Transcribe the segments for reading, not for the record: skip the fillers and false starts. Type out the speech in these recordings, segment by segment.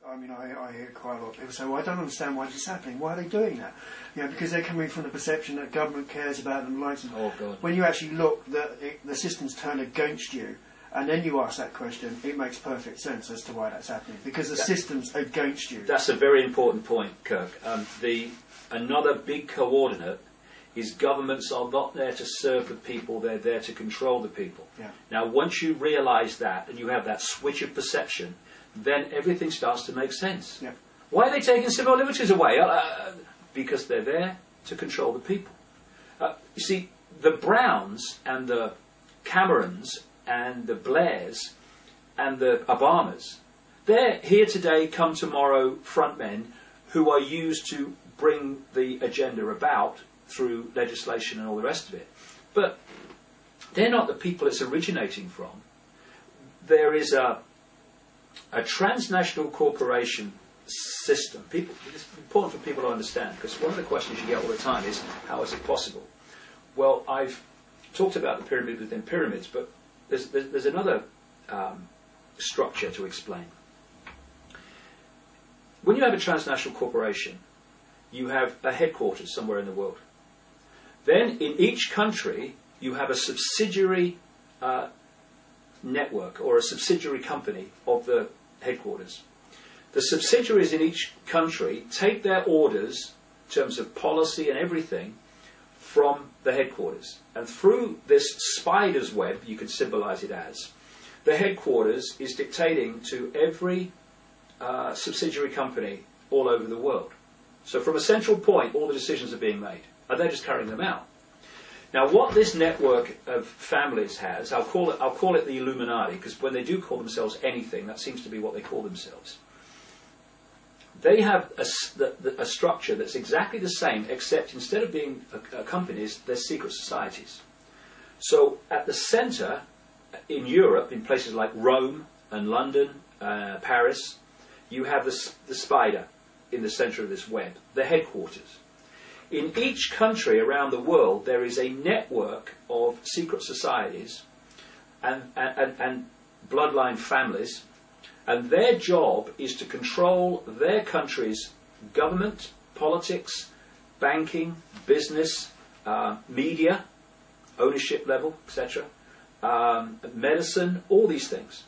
I mean, I hear quite a lot of people say, well, I don't understand why this is happening. Why are they doing that? You know, because they're coming from the perception that government cares about them. Oh, God. When you actually look, the system's turned against you, and then you ask that question, it makes perfect sense as to why that's happening. Because the system's against you. That's a very important point, Kirk. Another big coordinate is governments are not there to serve the people, they're there to control the people. Yeah. Now, once you realise that, and you have that switch of perception, then everything starts to make sense. Yeah. Why are they taking civil liberties away? Because they're there to control the people. You see, the Browns and the Camerons and the Blairs and the Obamas, they're here today, come tomorrow frontmen who are used to bring the agenda about through legislation and all the rest of it. But they're not the people it's originating from. There is a transnational corporation system. It's important for people to understand, because one of the questions you get all the time is, how is it possible? Well, I've talked about the pyramid within pyramids, but there's another structure to explain. When you have a transnational corporation, you have a headquarters somewhere in the world. Then in each country, you have a subsidiary network or a subsidiary company of the headquarters. The subsidiaries in each country take their orders in terms of policy and everything from the headquarters. And through this spider's web, you could symbolize it as, the headquarters is dictating to every subsidiary company all over the world. So from a central point, all the decisions are being made, and they're just carrying them out. Now, what this network of families has, I'll call it the Illuminati, because when they do call themselves anything, that seems to be what they call themselves. They have a structure that's exactly the same, except instead of being companies, they're secret societies. So at the centre, in Europe, in places like Rome and London, Paris, you have the spider in the centre of this web, the headquarters. In each country around the world, there is a network of secret societies and bloodline families, and their job is to control their country's government, politics, banking, business, media, ownership level, etc., medicine, all these things,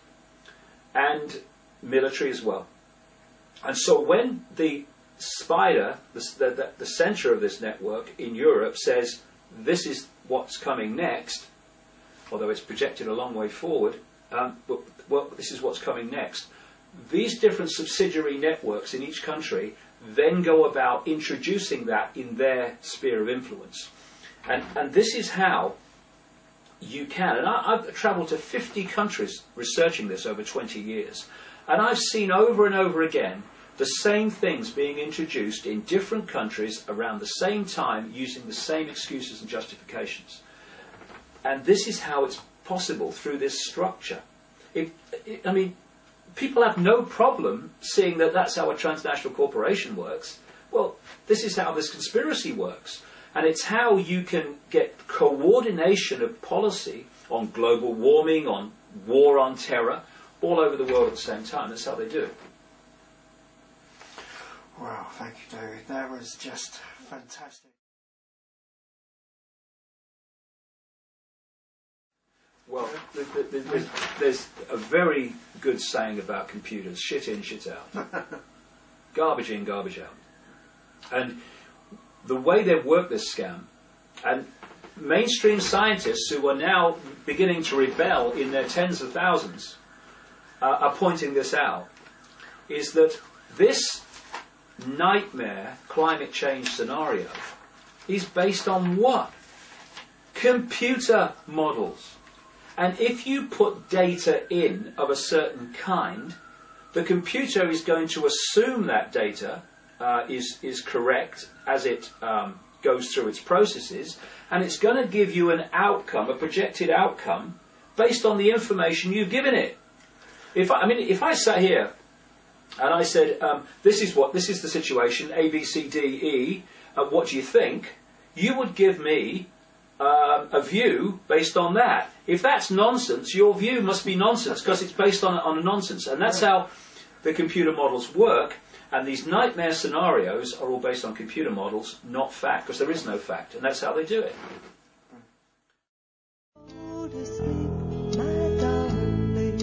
and military as well. And so when the spider, the centre of this network in Europe, says this is what's coming next, although it's projected a long way forward, well, this is what's coming next. These different subsidiary networks in each country then go about introducing that in their sphere of influence. And this is how you can, and I've travelled to 50 countries researching this over 20 years, and I've seen over and over again the same things being introduced in different countries around the same time using the same excuses and justifications. And this is how it's possible through this structure. I mean, people have no problem seeing that that's how a transnational corporation works. Well, this is how this conspiracy works. And it's how you can get coordination of policy on global warming, on war on terror, all over the world at the same time. That's how they do it. Wow, thank you, David. That was just fantastic. Well, there's a very good saying about computers: shit in, shit out. Garbage in, garbage out. And the way they've worked this scam, and mainstream scientists who are now beginning to rebel in their tens of thousands are pointing this out, is that this nightmare climate change scenario is based on what? Computer models. And if you put data in of a certain kind, the computer is going to assume that data is correct as it goes through its processes, and it's going to give you an outcome, a projected outcome, based on the information you've given it. If I sat here and I said, this is the situation, A, B, C, D, E, what do you think? You would give me a view based on that. If that's nonsense, your view must be nonsense because it's based on a nonsense. And that's how the computer models work, and these nightmare scenarios are all based on computer models, not fact, because there is no fact, and that's how they do it. Go to sleep, my darling.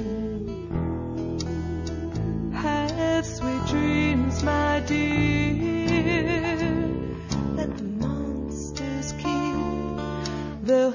Have sweet dreams, my dear. Let the monsters keep their